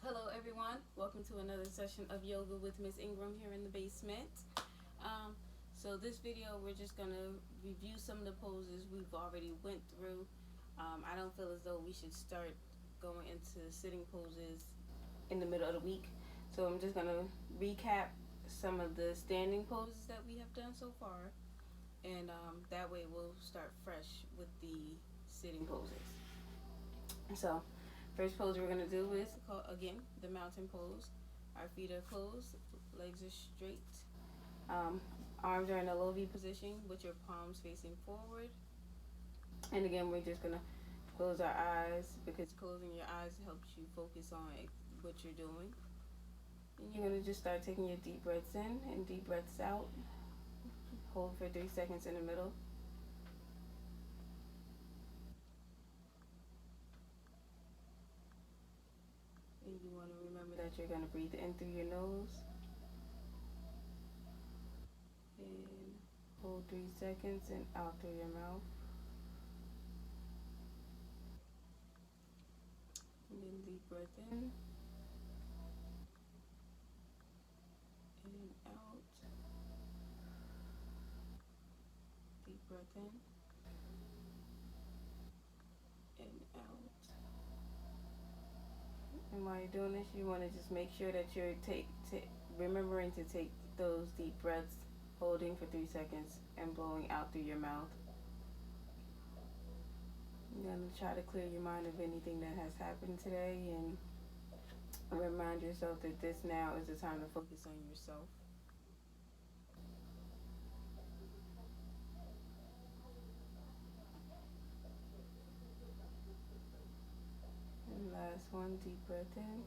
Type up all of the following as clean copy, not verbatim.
Hello everyone, welcome to another session of yoga with Miss Ingram here in the basement. So this video we're just going to review some of the poses we've already went through. I don't feel as though we should start going into sitting poses in the middle of the week. So I'm just going to recap some of the standing poses that we have done so far. And that way we'll start fresh with the sitting poses. So first pose we're going to do is called, again, the mountain pose. Our feet are closed, legs are straight. Arms are in a low V position with your palms facing forward. And again, we're just going to close our eyes because closing your eyes helps you focus on what you're doing. And you're going to just start taking your deep breaths in and deep breaths out. Hold for 3 seconds in the middle. And you want to remember that you're going to breathe in through your nose. And hold 3 seconds and out through your mouth. And then deep breath in. And out. Deep breath in. And out. And while you're doing this, you want to just make sure that you're remembering to take those deep breaths, holding for 3 seconds and blowing out through your mouth. You're going to try to clear your mind of anything that has happened today and remind yourself that this now is the time to focus on yourself. And last one, deep breath in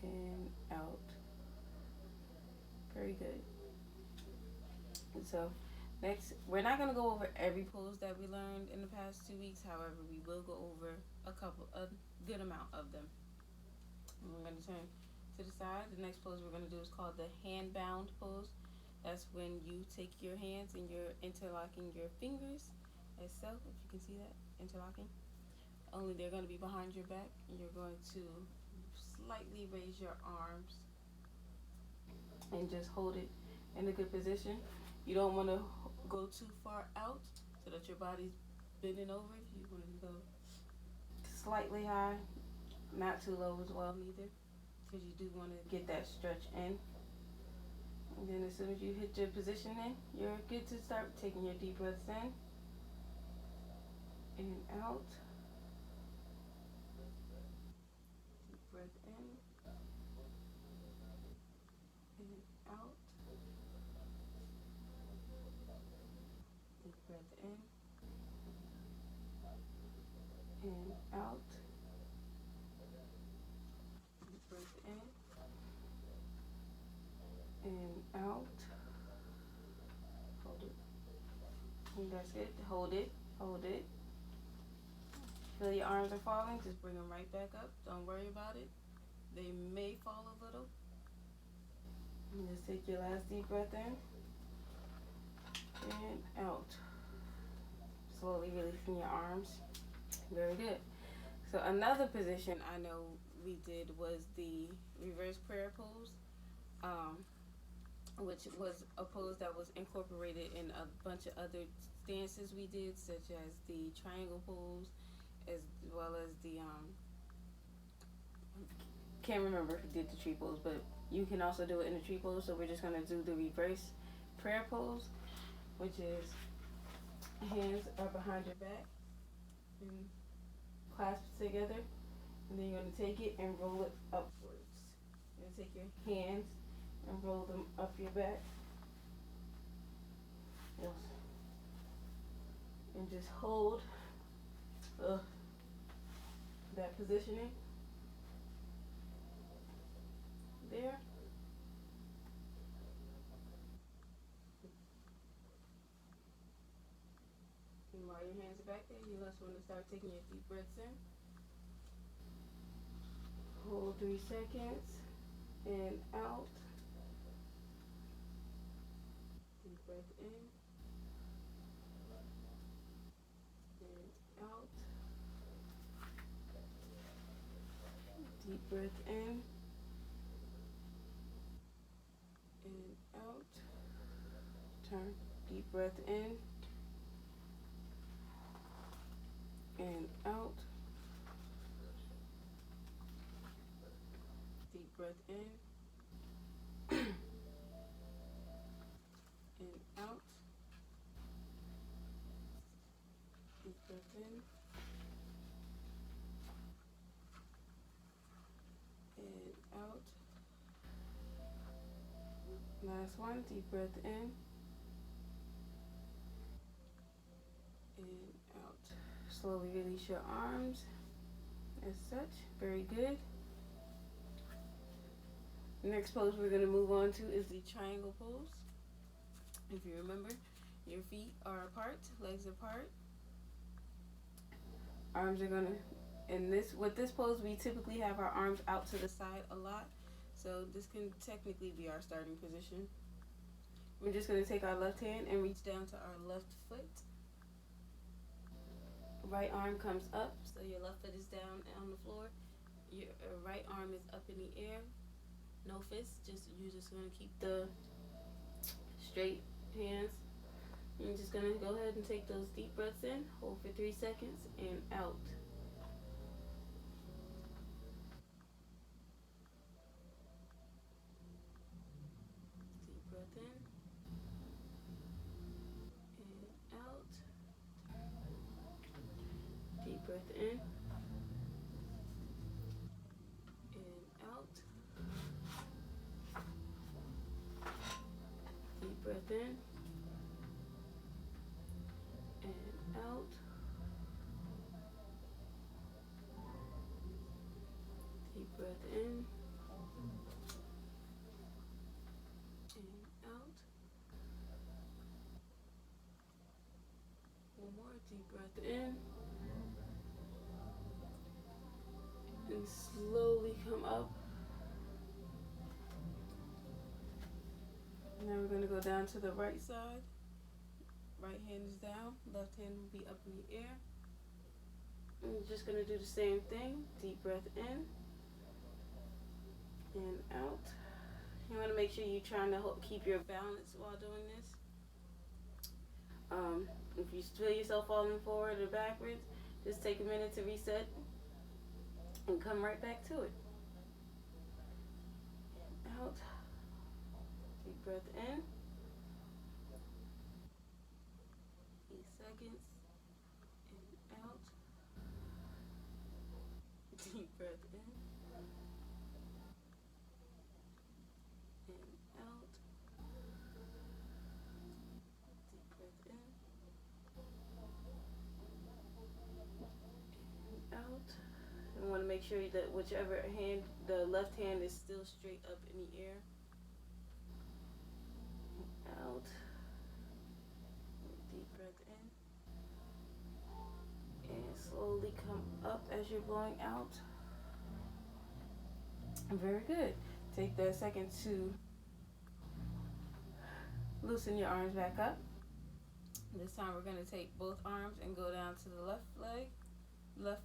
and out. Very good. And so next, we're not going to go over every pose that we learned in the past 2 weeks. However, we will go over a good amount of them. And we're going to turn to the side. The next pose we're going to do is called the hand bound pose. That's when you take your hands and you're interlocking your fingers as so, if you can see that, interlocking. Only they're going to be behind your back, and you're going to slightly raise your arms and just hold it in a good position. You don't want to go too far out so that your body's bending over. You want to go slightly high, not too low as well neither, because you do want to get that stretch in. And then as soon as you hit your position in, you're good to start taking your deep breaths in and out. Deep breath in and out. Deep breath in and out. Deep breath in and out. Hold it. And that's it. Hold it. Hold it. Feel your arms are falling, just bring them right back up. Don't worry about it. They may fall a little. And just take your last deep breath in and out. Slowly releasing your arms. Very good. So another position I know we did was the reverse prayer pose, which was a pose that was incorporated in a bunch of other stances we did, such as the triangle pose, as well as the can't remember if we did the tree pose, but you can also do it in the tree pose. So we're just going to do the reverse prayer pose, which is hands are behind your back and clasped together, and then you're going to take it and roll it upwards. You're going to take your hands and roll them up your back. Yes. And just hold that positioning there. And while your hands are back there, you just want to start taking your deep breaths in. Hold 3 seconds and out. Deep breath in and out. Deep breath in and out. Turn. Deep breath in and out. Deep breath in and out. Deep breath in and out. Last one. Deep breath in and out. Slowly release your arms as such. Very good. The next pose we're going to move on to is the triangle pose. If you remember, your feet are apart, legs apart. Arms are going to, with this pose, we typically have our arms out to the side a lot. So this can technically be our starting position. We're just going to take our left hand and reach down to our left foot. Right arm comes up, so your left foot is down on the floor. Your right arm is up in the air. No fists, you're just going to keep the straight hands. You're just going to go ahead and take those deep breaths in, hold for 3 seconds, and out. Deep breath in and out. Deep breath in and out. Deep breath in and out. Deep breath in and out. One more. Deep breath in and slowly come up. Now we're going to go down to the right side. Right hand is down, left hand will be up in the air. And we're just going to do the same thing. Deep breath in and out. You want to make sure you're trying to keep your balance while doing this. If you feel yourself falling forward or backwards, just take a minute to reset and come right back to it. Out. Deep breath in. 8 seconds. And out. Deep breath in. And out. Deep breath in. And out. You want to make sure that whichever hand, the left hand is still straight up in the air. Out. Deep breath in. And slowly come up as you're blowing out. Very good. Take that second to loosen your arms back up. This time we're going to take both arms and go down to the left foot. My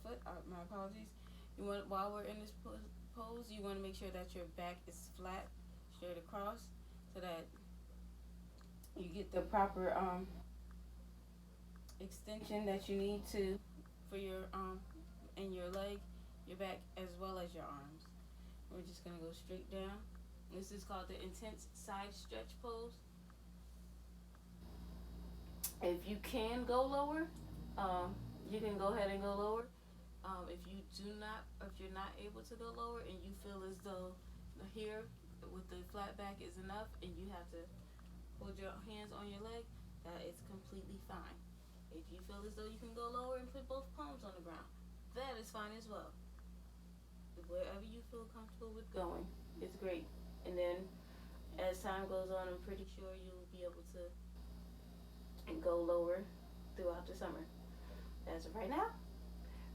apologies. While we're in this pose, you want to make sure that your back is flat, straight across, so that you get the proper extension that you need for your and your leg, your back, as well as your arms. We're just going to go straight down. This is called the intense side stretch pose. If you can go lower, you can go ahead and go lower. If you're not able to go lower and you feel as though here with the flat back is enough and you have to hold your hands on your leg, that is completely fine. If you feel as though you can go lower and put both palms on the ground, that is fine as well. Wherever you feel comfortable with going, it's great. And then as time goes on, I'm pretty sure you'll be able to go lower throughout the summer. As of right now,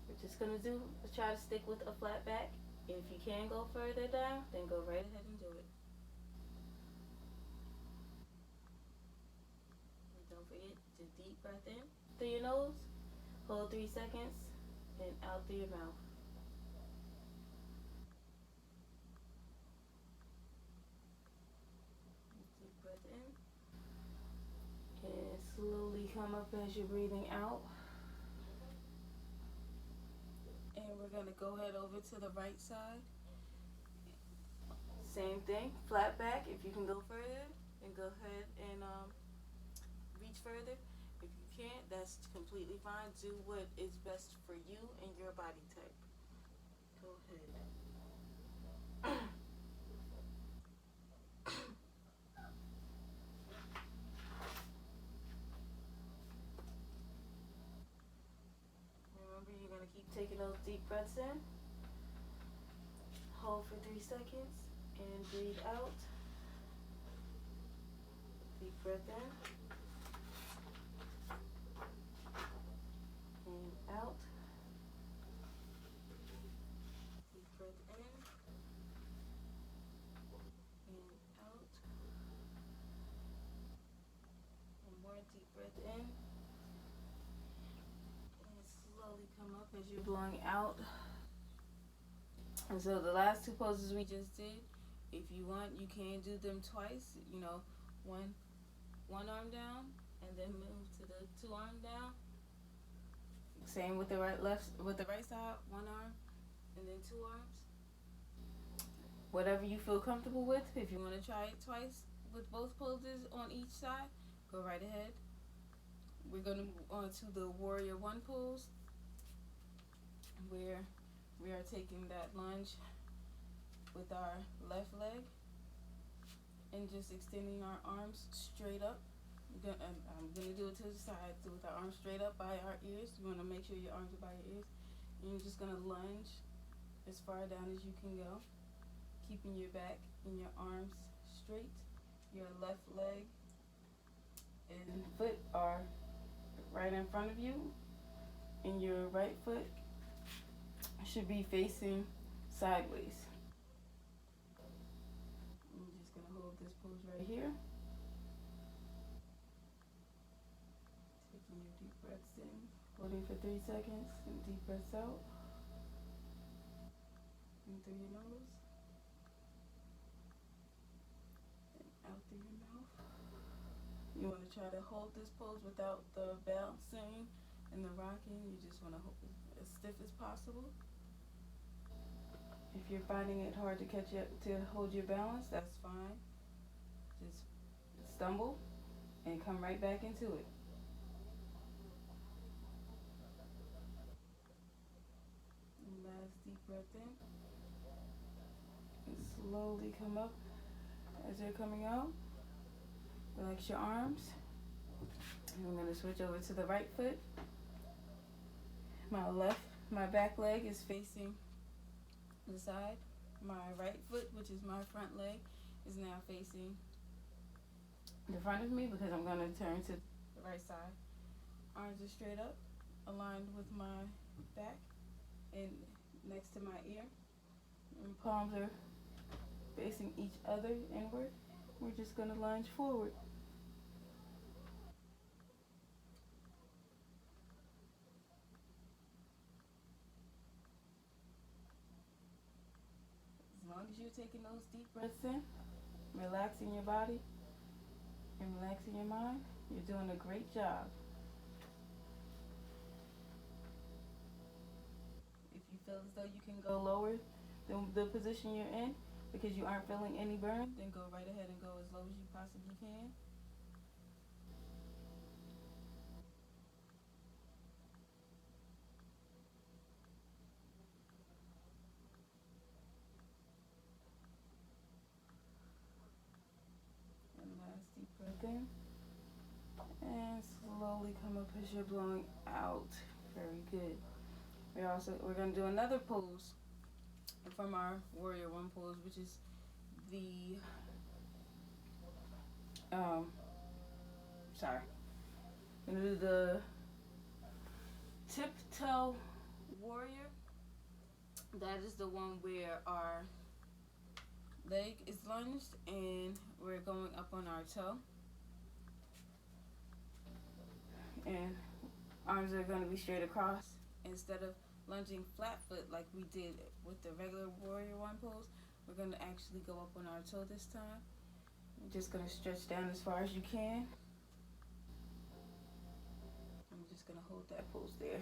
we're just going to try to stick with a flat back. If you can go further down, then go right ahead and do it. And don't forget to deep breath in through your nose, hold 3 seconds, and out through your mouth. come up as you're breathing out. And we're going to go ahead over to the right side. Same thing, flat back. If you can go further, then go ahead and reach further. If you can't, that's completely fine. Do what is best for you and your body type. Go ahead. Remember, you're going to keep taking those deep breaths in. Hold for 3 seconds and breathe out. Deep breath in and out. Deep breath in and out. One more deep breath in. And slowly come up as you're blowing out. And so the last 2 poses we just did, if you want, you can do them twice. You know, one arm down and then move to the 2 arm down. Same with the right side, 1 arm and then 2 arms. Whatever you feel comfortable with. If you want to try it twice with both poses on each side, go right ahead. We're going to move on to the Warrior 1 pose, where we are taking that lunge with our left leg and just extending our arms straight up. I'm going to do it to the side, so with our arms straight up by our ears. You want to make sure your arms are by your ears. And you're just going to lunge as far down as you can go, keeping your back and your arms straight. Your left leg and foot are right in front of you, and your right foot should be facing sideways. I'm just going to hold this pose right here. Taking your deep breaths in, holding for 3 seconds, and deep breaths out. In through your nose, and out through your mouth. You want to try to hold this pose without the bouncing and the rocking. You just want to hold it as stiff as possible. If you're finding it hard to hold your balance, that's fine. Just stumble and come right back into it. And last deep breath in. And slowly come up as you're coming out. Relax your arms. And I'm going to switch over to the right foot. My back leg is facing the side. My right foot, which is my front leg, is now facing the front of me because I'm going to turn to the right side. Arms are straight up, aligned with my back and next to my ear. And palms are facing each other inward. We're just going to lunge forward. As long as you're taking those deep breaths in, relaxing your body and relaxing your mind, you're doing a great job. If you feel as though you can go lower than the position you're in because you aren't feeling any burn, then go right ahead and go as low as you possibly can. And last deep breath in. And slowly come up as you're blowing out. Very good. We're going to do another pose from our Warrior 1 pose, which is the I'm going to do the tiptoe warrior. That is the one where our leg is lunged and we're going up on our toe. And arms are going to be straight across. Instead of lunging flat foot like we did with the regular Warrior 1 pose, we're going to actually go up on our toe this time. You're just going to stretch down as far as you can. gonna hold that pose there.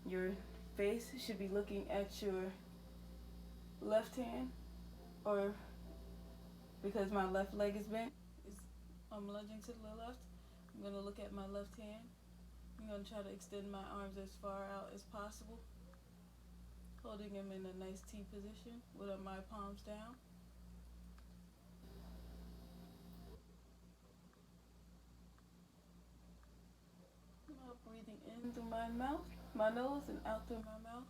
Your face should be looking at your left hand, or because my left leg is bent, I'm lunging to the left. I'm gonna look at my left hand. I'm gonna try to extend my arms as far out as possible, holding them in a nice T position with my palms down. Now breathing in through my mouth, my nose, and out through my mouth.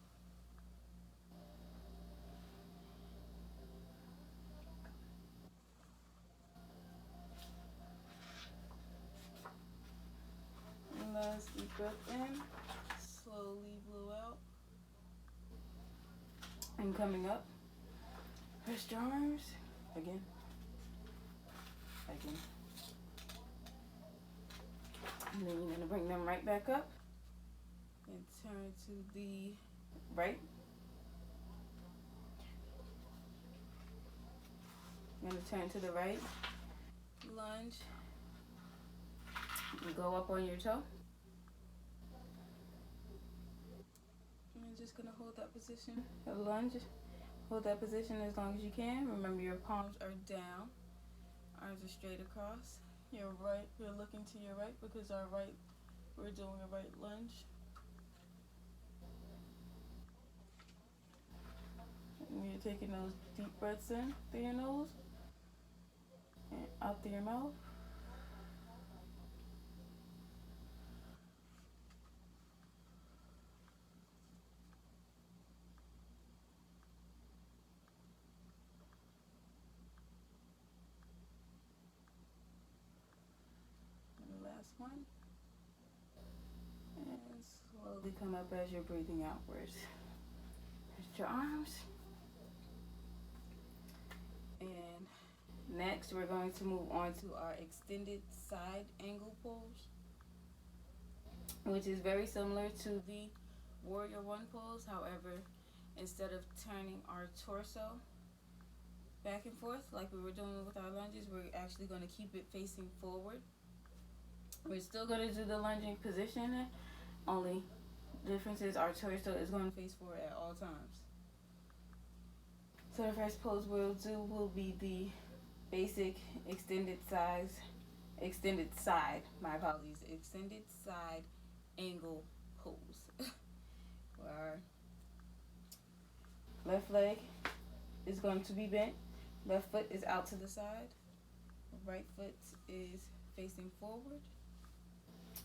And last deep breath in, slowly blow out. And coming up, rest your arms, again. And then you're gonna bring them right back up and turn to the right. I'm gonna turn to the right, lunge, and go up on your toe. And you're just gonna hold that position, a lunge. Hold that position as long as you can. Remember, your palms are down, arms are straight across. Your right, we're looking to your right because we're doing a right lunge. And you're taking those deep breaths in through your nose and out through your mouth. And the last one. And slowly come up as you're breathing outwards. Rest your arms. And next, we're going to move on to our extended side angle pose, which is very similar to the Warrior One pose. However, instead of turning our torso back and forth like we were doing with our lunges, we're actually going to keep it facing forward. We're still going to do the lunging position, only difference is our torso is going to face forward at all times. So the first pose we'll do will be the basic extended side angle pose. Where our left leg is going to be bent, left foot is out to the side, right foot is facing forward.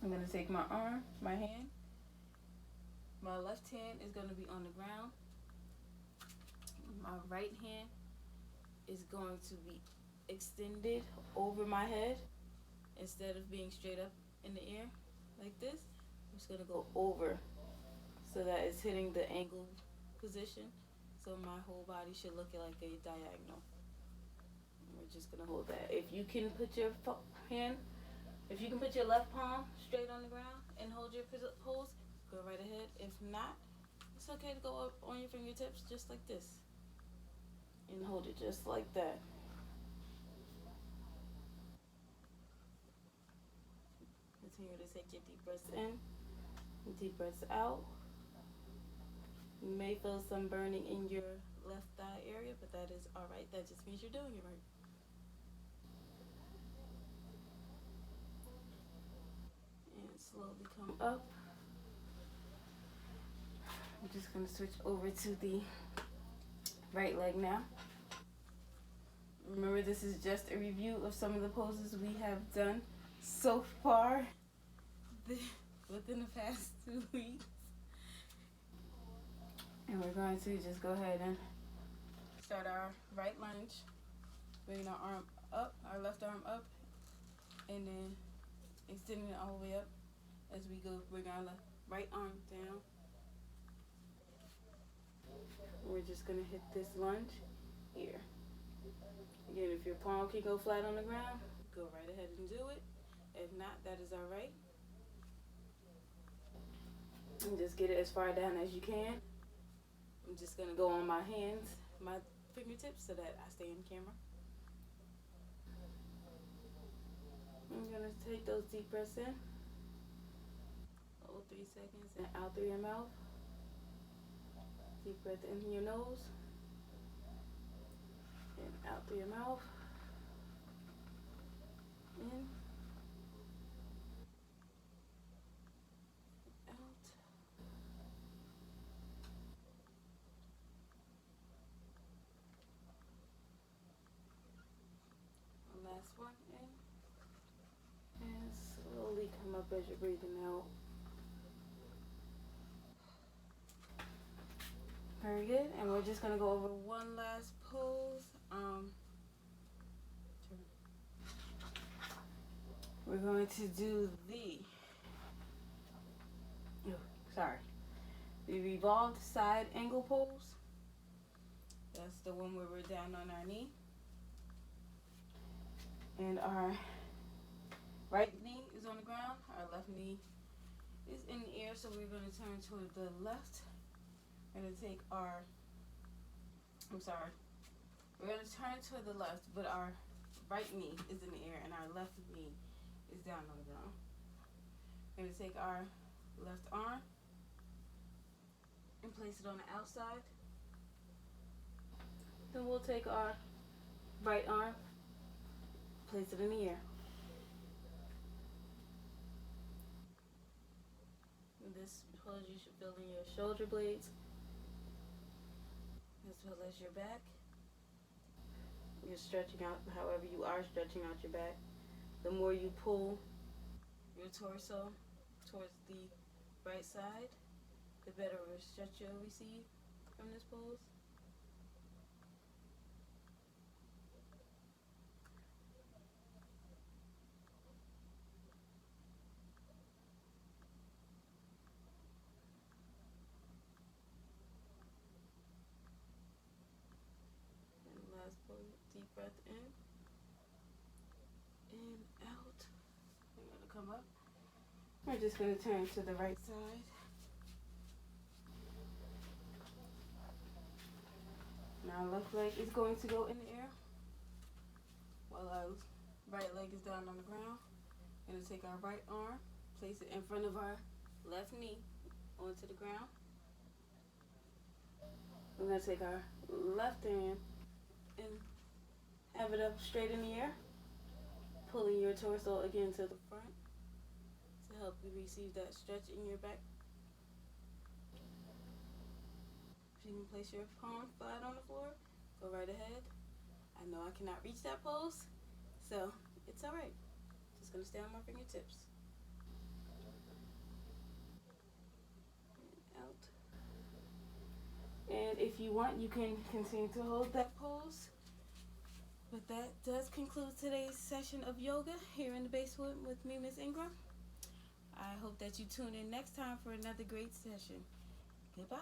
I'm going to take my hand, my left hand is going to be on the ground. My right hand is going to be extended over my head. Instead of being straight up in the air like this, I'm just going to go over so that it's hitting the angle position. So my whole body should look like a diagonal. We're just going to hold that. If you can put your left palm straight on the ground and hold your pose, go right ahead. If not, it's okay to go up on your fingertips just like this. And hold it just like that. Continue to take your deep breaths in, deep breaths out. You may feel some burning in your left thigh area, but that is alright. That just means you're doing it right. And slowly come up. I'm just going to switch over to the right leg now. Remember, this is just a review of some of the poses we have done so far within the past 2 weeks. And we're going to just go ahead and start our right lunge, bringing our arm up, our left arm up, and then extending it all the way up as we go. Bring our right arm down. We're just going to hit this lunge here. Again, if your palm can go flat on the ground, go right ahead and do it. If not, that is all right. And just get it as far down as you can. I'm just going to go on my hands, my fingertips, so that I stay in camera. I'm going to take those deep breaths in. hold 3 seconds and out through your mouth. Deep breath in through your nose and out through your mouth. In, out. Last one, in. And slowly come up as you're breathing out. Very good. And we're just going to go over one last pose. We're going to do the revolved side angle pose. That's the one where we're down on our knee. And our right knee is on the ground. Our left knee is in the air, so we're going to turn toward the left. We're going to take our, we're going to turn toward the left, but our right knee is in the air and our left knee is down on the ground. We're going to take our left arm and place it on the outside. Then we'll take our right arm, place it in the air. In this pose, you should feel in your shoulder blades as well as your back. You're stretching out, however you are stretching out your back. The more you pull your torso towards the right side, the better of a stretch you'll receive from this pose. Deep breath in and out. We're going to come up. We're just going to turn to the right side. Now left leg is going to go in the air while our right leg is down on the ground. We're going to take our right arm, place it in front of our left knee onto the ground. We're going to take our left hand and have it up straight in the air, pulling your torso again to the front to help you receive that stretch in your back. If you can place your palm flat on the floor, go right ahead. I know I cannot reach that pose, so it's alright. Just going to stay on my fingertips. And out. And if you want, you can continue to hold that pose. But that does conclude today's session of yoga here in the basement with me, Miss Ingram. I hope that you tune in next time for another great session. Goodbye.